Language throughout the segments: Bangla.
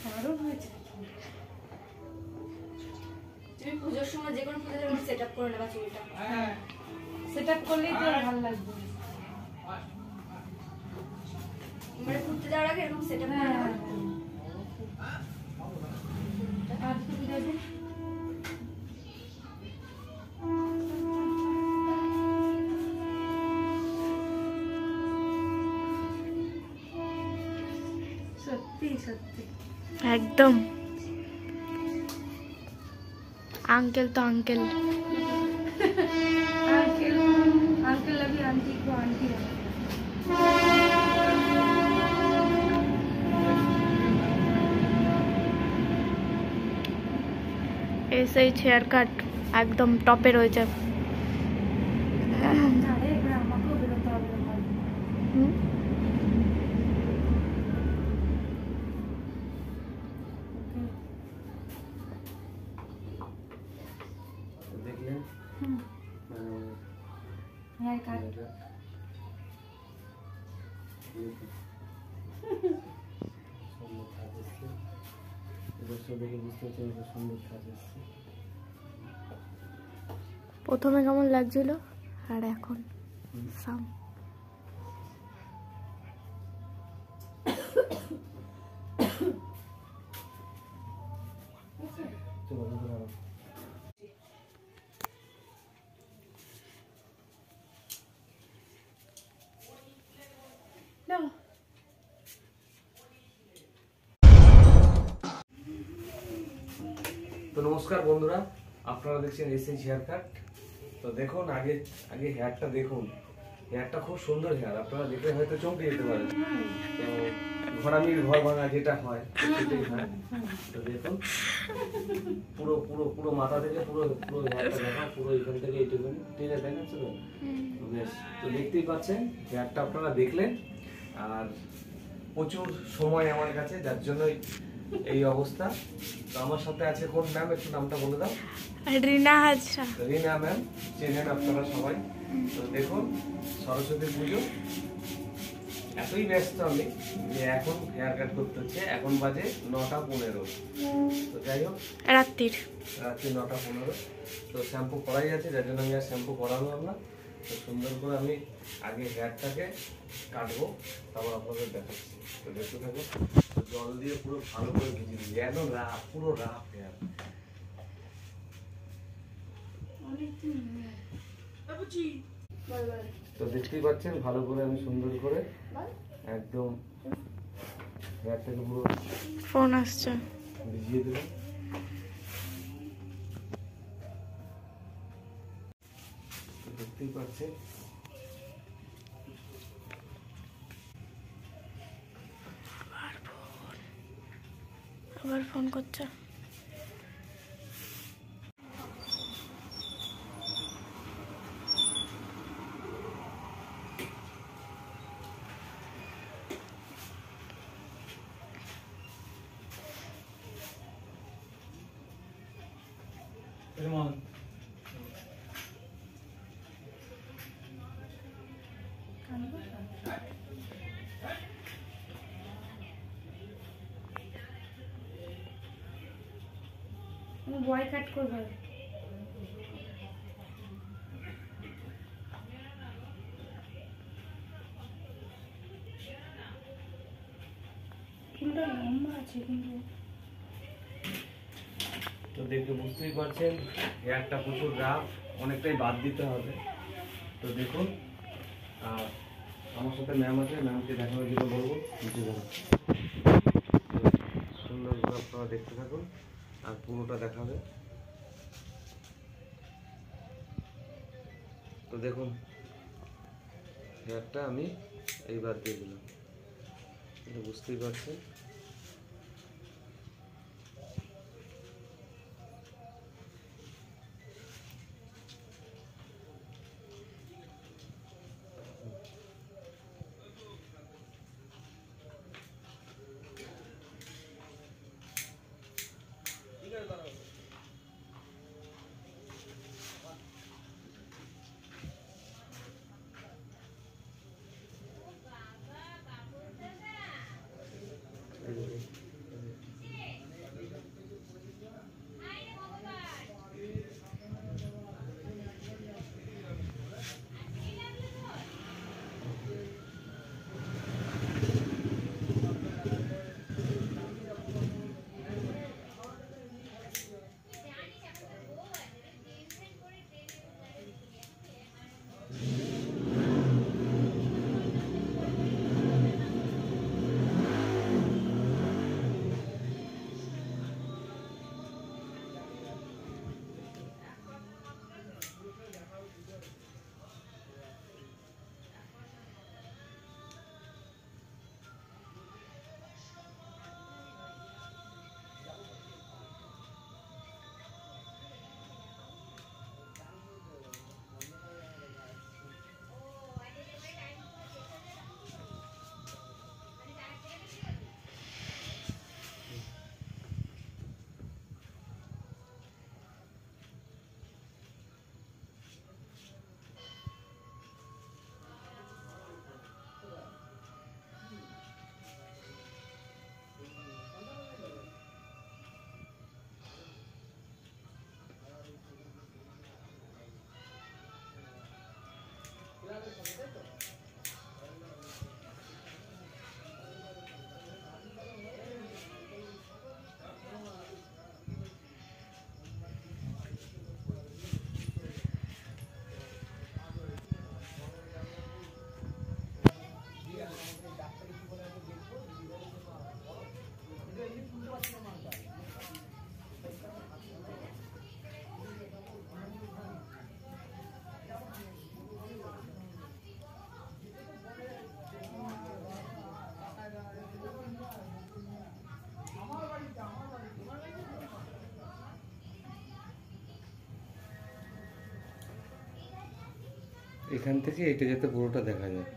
দারুণ হয়েছে। তুমি পুজোর সময় যে কোনো পুজোর সেটআপ করে নেবা চুলটা। হ্যাঁ, সেটআপ করলেই তো ভালো লাগবে। মানে ঘুরতে যাওয়ার আগে এরকম সেটআপ করে নেবা। আর কি দেবে? সত্যি সত্যি একদম अंकल तो अंकल अंकल अंकल अभी आंटी को आंटी ऐसे ही हेयर कट एकदम टॉपे रह जाए। हेयर कट প্রথমে কেমন লাগছিল আর এখন সাম তো নমস্কার বন্ধুরা, আপনারা দেখছেন এসএইচ হেয়ার কাট। তো দেখুন আগে হেয়ারটা দেখুন, হেয়ারটা খুব সুন্দর হেয়ার, আপনারা দেখলে হয়তো চমকে যেতে পারেন। তো ঘোড়ামির ঘর ভাঙা যেটা হয় সেটাই হয়। তো দেখুন পুরো পুরো পুরো মাথা থেকে পুরো পুরো হেয়ারটা দেখা, পুরো এখান থেকে এইটুকু টেনে দেখাচ্ছে তো বেশ। তো দেখতেই পাচ্ছেন হেয়ারটা আপনারা দেখলেন, আর প্রচুর সময় আমার কাছে, যার জন্যই এই অবস্থা। তো আমার সাথে আছে কোন ম্যাম, একটু নামটা বলে দাও। রিনা হাজরা। রিনা ম্যাম চেনেন আপনারা সবাই। তো দেখুন সরস্বতী পুজো, এতই ব্যস্ত আমি যে এখন হেয়ার কাট করতে হচ্ছে। এখন বাজে 9:15। তো যাই হোক রাত্রি 9:15। তো শ্যাম্পু করাই আছে, যার জন্য আমি আর শ্যাম্পু করালাম না। তো সুন্দর করে আমি আগে হেয়ারটাকে কাটবো, তারপর আপনাদের দেখাচ্ছি। তো দেখতে থাকো। জল দিয়ে পুরো ভালো করে ভিজিয়ে দিই, যেন পুরো রাফ হেয়ার। তো দেখতেই পাচ্ছেন ভালো করে আমি সুন্দর করে একদম হেয়ারটাকে পুরো ফোন আসছে ভিজিয়ে দেবো। দেখতেই পাচ্ছেন আবার ফোন করছে। বয় কাট করবে। চুলটা লম্বা আছে কিন্তু। তো দেখে বুঝতেই পারছেন হেয়ারটা প্রচুর রাফ, অনেকটাই বাদ দিতে হবে। তো দেখুন, আর আমার সাথে ম্যাম আছে, ম্যামকে দেখানোর জন্য বলবো নিচে যাবো। সুন্দর করে আপনারা দেখতে থাকুন আর পুরোটা দেখাবে। তো দেখুন হেয়ারটা আমি এইবার দিয়ে দিলাম, বুঝতেই পারছেন। এখান থেকে এটা যাতে পুরোটা দেখা যায়।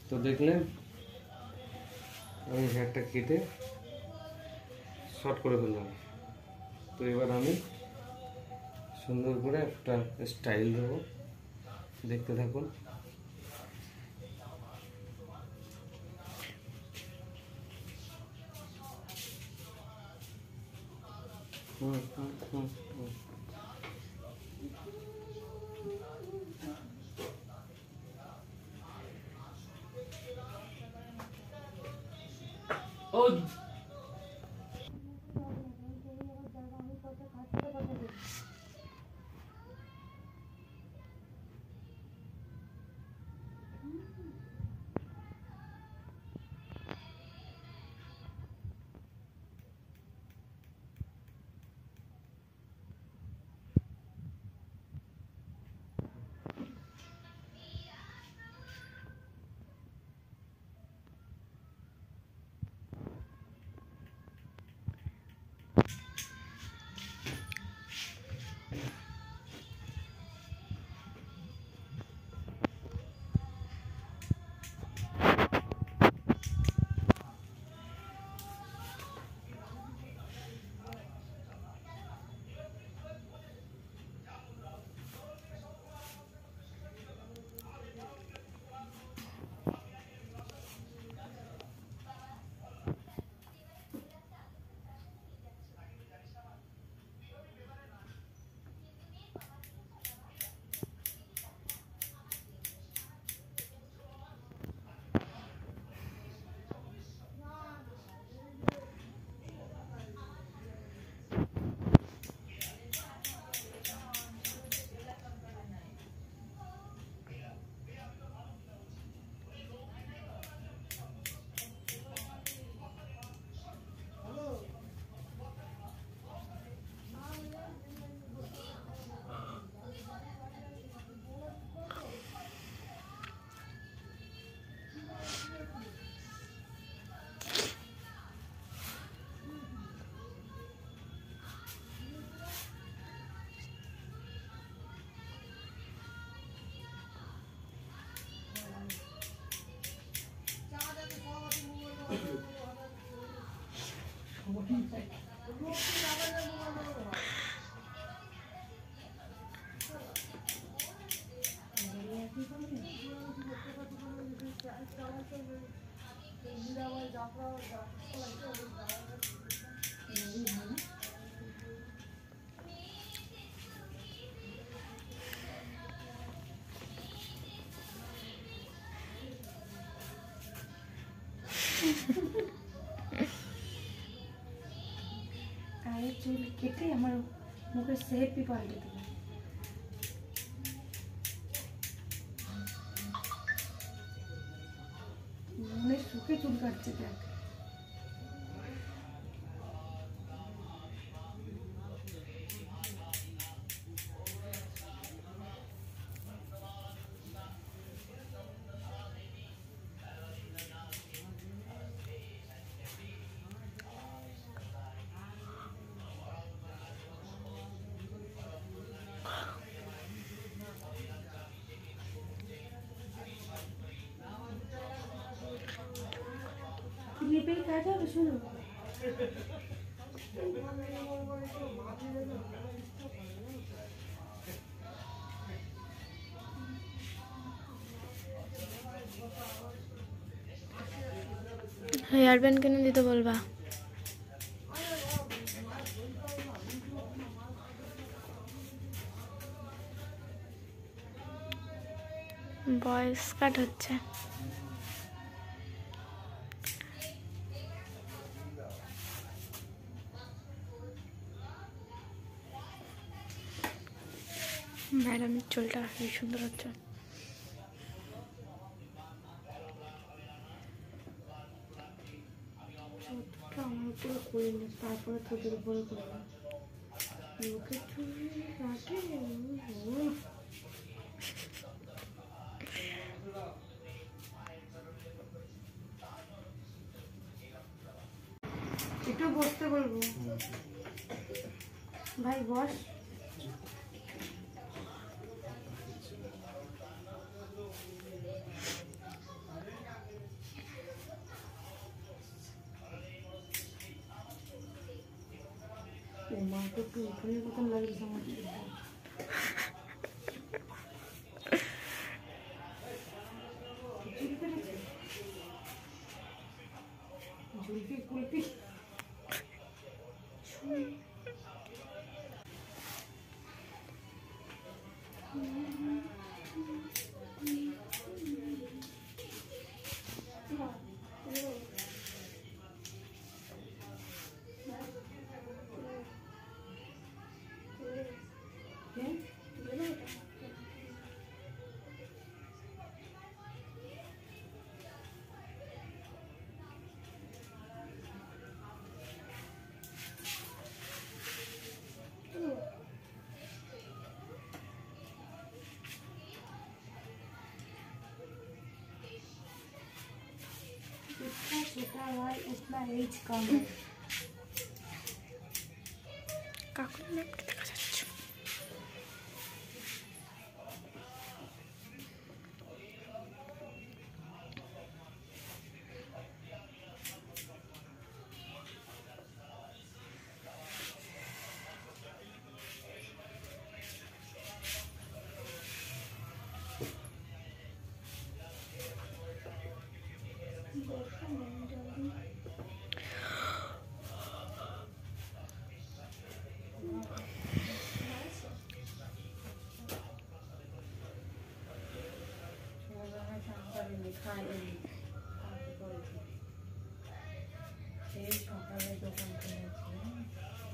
তো দেখলেন আমি হেয়ারটা কেটে শর্ট করে ফেললাম। তো এবার আমি সুন্দর করে একটা স্টাইল দেবো, দেখতে থাকুন। হুম হুম হুম হুম। ও গায়ের চুল কেটে আমার মুখের শেপই পাল্টে দিল। মনের সুখে চুল কাটছে দেখ। ক্লিপেই কাজ হবে শুনো। হেয়ার ব্যান্ড কেন দিতে বলবা? ভয়েস কাট হচ্ছে। ম্যাডামের চুলটা কি সুন্দর হচ্ছে। ছোটটা আমার উপরে করে নি, তারপরে ছোটের উপরে করলাম। মুখে চুল কাটে একটু বসতে বলবো। ভাই বস। মা তো একটু উঠোনের মতন লাগছে আমার চুলটা। চুল কেটেছে ঝুলপি কুলপি। इतना छोटा भाई उतना एज कम है। কাকুর লেপটা দেখা যাচ্ছে।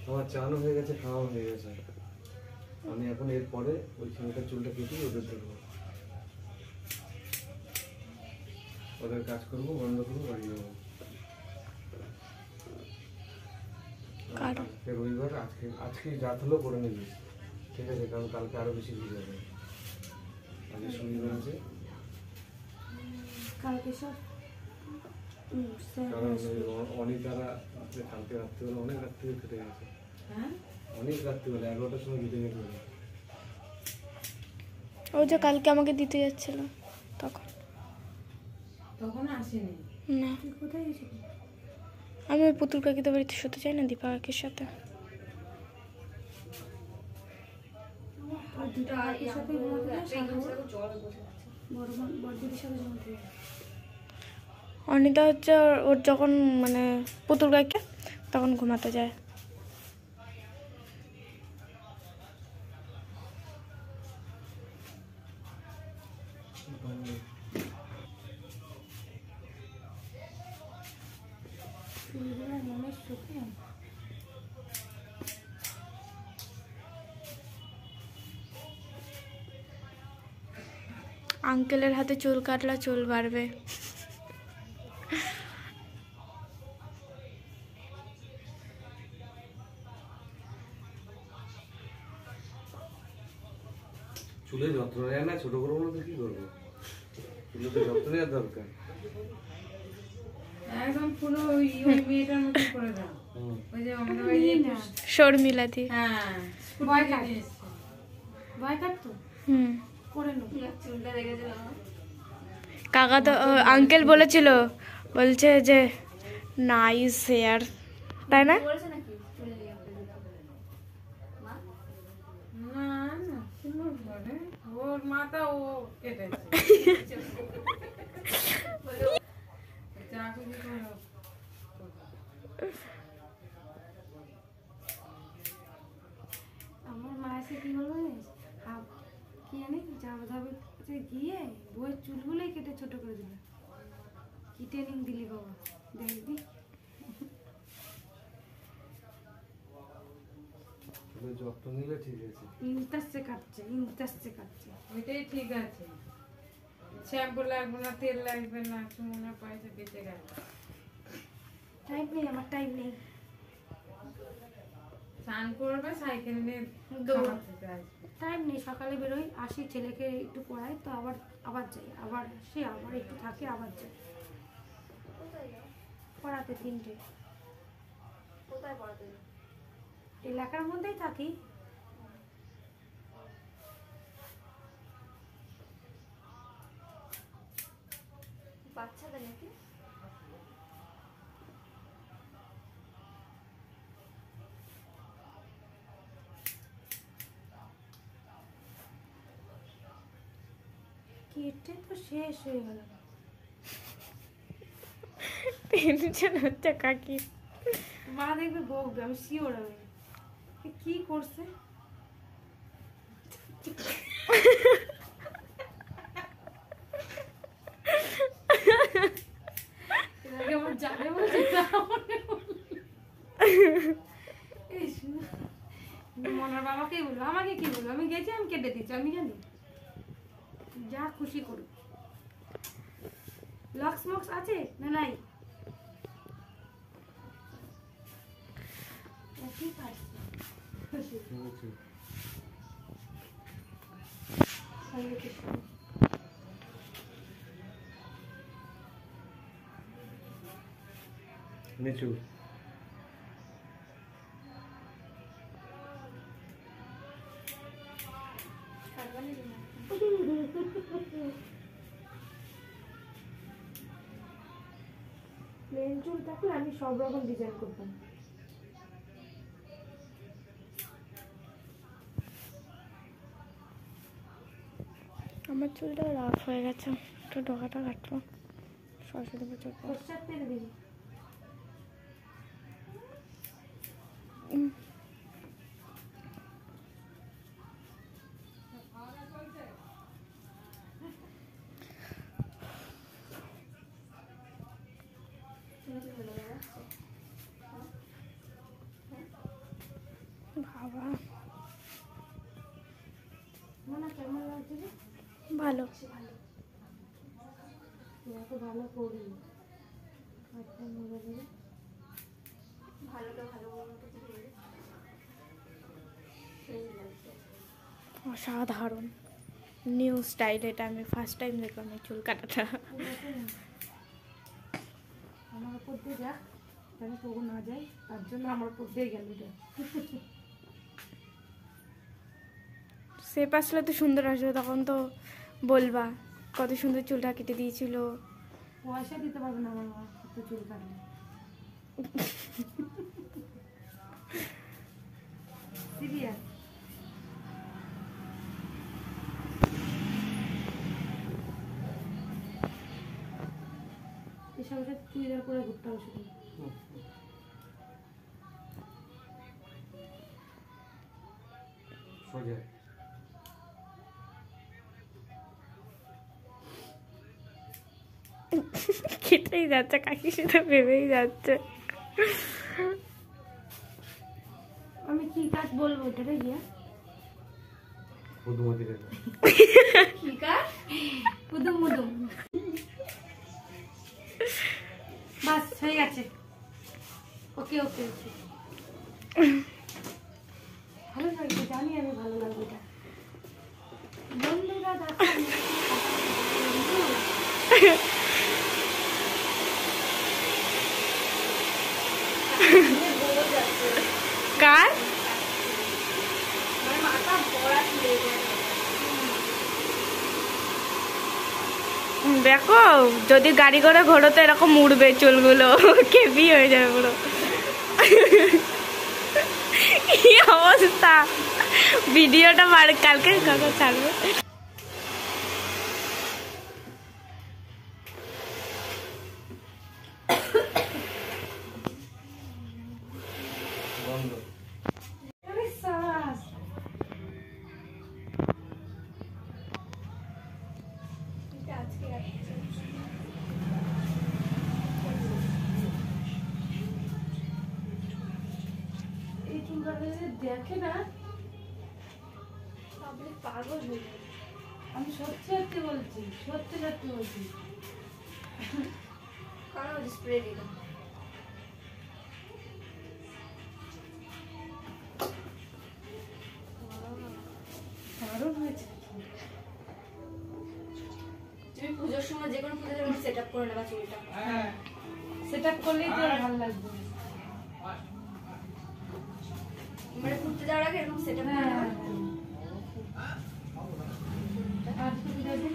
আমার চানও হয়ে গেছে, খাওয়াও হয়ে গেছে। আমি এখন এরপরে ওই ছেলেটার চুলটা কেটে ওদের দেবো, ওদের কাজ করবো, বন্ধ করবো, বাড়ি যাবো। আজকে রবিবার, আজকে রাত হলেও করে নিবি, ঠিক আছে? কারণ কালকে আরো বেশি ভিড় হবে। আজকে শনিবার আছে, কালকে সব কারণ অনিতারা কালকে রাত্রিবেলা অনেক রাত্রি কেটে গেছে। অনেক রাত্রিবেলা 11টার সময় কেটে গেছে। ও যে কালকে আমাকে দিতে যাচ্ছিল তখন আসেনি। না, তুই কোথায় গেছিলি? আমি ওই পুতুল কাকিদের বাড়িতে শুতে চাই না, দীপা কাকির সাথে। আর দুটো কাকির সাথে ঘুমাতে যায়, জল বসে আছে। বড়দিদির সাথে ঘুমাতে যায়। অনিতা হচ্ছে ওর যখন মানে পুতুল কাকিকে তখন ঘুমাতে যায়। চুলগুলো মনে শুকে আঙ্কেলের হাতে চুল কাটলে চুল বাড়বে। চুলের যত্ন নেয় না, ছোট করবো না তো কি করবো? চুলের তো যত্ন নেওয়ার দরকার। একদম পুরো ওই মেয়েটার মতো করে দাও। ওই যে আমাদের ওই শর্মিলাদি। হ্যাঁ বয় কাটতো করে নো। চুলটা দেখেছিলাম কাকা তো আঙ্কেল বলেছিল, বলছে যে নাইস হেয়ার, তাই না? বলেছে নাকি চুলে নিয়ে মা না না শুনো বলে ওর মাথা ও কেটেছে। যা কিছু করো। আমার মা এসে কি বলবো জানিস? কি জানি যাবে যাবে গিয়ে বইয়ের চুলগুলোই কেটে ছোট করে দিল। কি ট্রেনিং দিলি বাবা দেখবি। ওদের যত্ন নিলে ঠিক আছে। ইন্টারেস্টে কাটছে। ওইটাই ঠিক আছে। শ্যাম্পু লাগবে না, তেল লাগবে না, সুমনের পয়সা বেঁচে গেল। আমার টাইম নেই। স্নান করবে, সাইকেল নিয়ে দৌড়। খাবার খেতে আসবে। টাইম নেই, সকালে বেরোই, আসি, ছেলেকে একটু পড়াই, তো আবার যাই, আবার সে আবার একটু থাকে, আবার যাই পড়াতে 3টে। কোথায় পড়াতে যাও? এলাকার মধ্যেই থাকি। বাচ্চাদের নাকি? কেটে তো শেষ হয়ে গেল। টেনশন হচ্ছে কাকি। মা দেখবে বকবে, আমি শিওর। আমি কি করছে? আমার জানে বলছে মনার বাবাকেই বলবো, আমাকে কি বলবো? আমি গেছি, আমি কেটে দিচ্ছি, আমি জানি। যা খুশি করুক। লক্স মক্স আছে না নাই? ঠিক আছে। নিচু প্লেন চুল থাকলে আমি সব রকম ডিজাইন করতাম। আমার চুলটা রাফ হয়ে গেছে, একটু ডগাটা কাটবো। সরস্বতী পুজোর পর। সরষের তেল দিবি। বাবা না কেমন লাগছে রে? ভালো। তুই এত ভালো করবি, আচ্ছা মজা দেবে। ভালোটা ভালো বলবো তো কি বলবো? সেই লাগছে। অসাধারণ নিউ স্টাইল। এটা আমি ফার্স্ট টাইম দেখলাম এই চুল কাটাটা। আমার উপর দিয়ে যাক, যেন তবু না যায়, তার জন্য আমার উপর দিয়ে গেল। সে আসলে তো সুন্দর আসবে, তখন তো বলবা কত সুন্দর চুলটা কেটে দিয়েছিল। পয়সা দিতে পারবে না আমার মা এত চুল কাটলে। সিরিয়াস। এসব চুড়িদার করে ঘুরতে হবে শুধু। সোজা কেটেই যাচ্ছে, কাকি সেটা ভেবেই যাচ্ছে। আমি কি কাজ বলবো এটাতে গিয়া? মধুমতি রেখা কি কাজ? কুদুম মুদুম। বাস হয়ে গেছে। ওকে ওকে ওকে। ভালো লাগছে, জানি আমি ভালো লাগবে এটা। বন্ধুরা দেখো কার আমার মাথা বড়া চলে যায়। দেখো, যদি গাড়ি করে ঘোরো তো এরকম উড়বে চুলগুলো, কেবি হয়ে যাবে পুরো। কি অবস্থা! ভিডিওটা কালকে ছাড়বে। বন্ধ। আরে সাবাস। এটা আজকে রাখছি। এই চুল কাটলে দেখে না পাবলিক পাগল হয়ে যাবে। আমি সত্যি সত্যি বলছি, সত্যি সত্যি বলছি। কারণ স্প্রে দিলাম। দারুণ হয়েছে। তুমি পুজোর সময় যে কোনো পুজোতে এরকম সেট আপ করে নেবা চুলটা। হ্যাঁ, সেট আপ করলেই তো ভালো লাগবে। মানে ঘুরতে যাওয়ার আগে এরকম সেট আপ করে হ্যাঁ, নেবা। আর তুমি দেবে?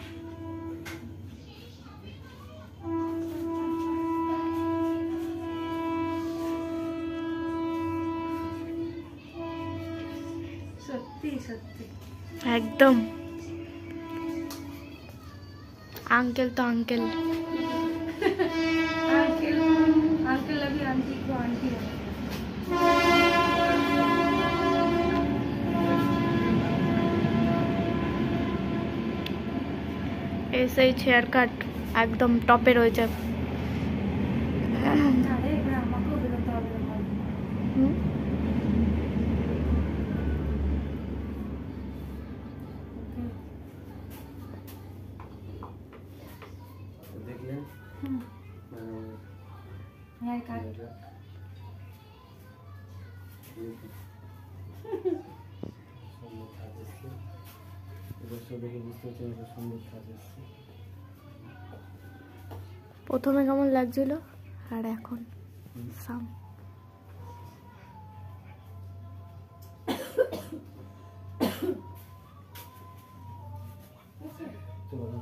সত্যি সত্যি একদম আঙ্কেল তো আঙ্কেল। अंकल अंकल अभी आंटी को आंटी है। এসেই হেয়ার কাট একদম টপে রয়েছে। अरे ग्रामा को बेरोता হবে না। হুম, দেখলেন हेयर कट সুন্দর কাজ এসছে। এবার সব দেখে বুঝতে পারছেন এটা সুন্দর কাজ এসছে। প্রথমে কেমন লাগছিল আর এখন সাম। চলো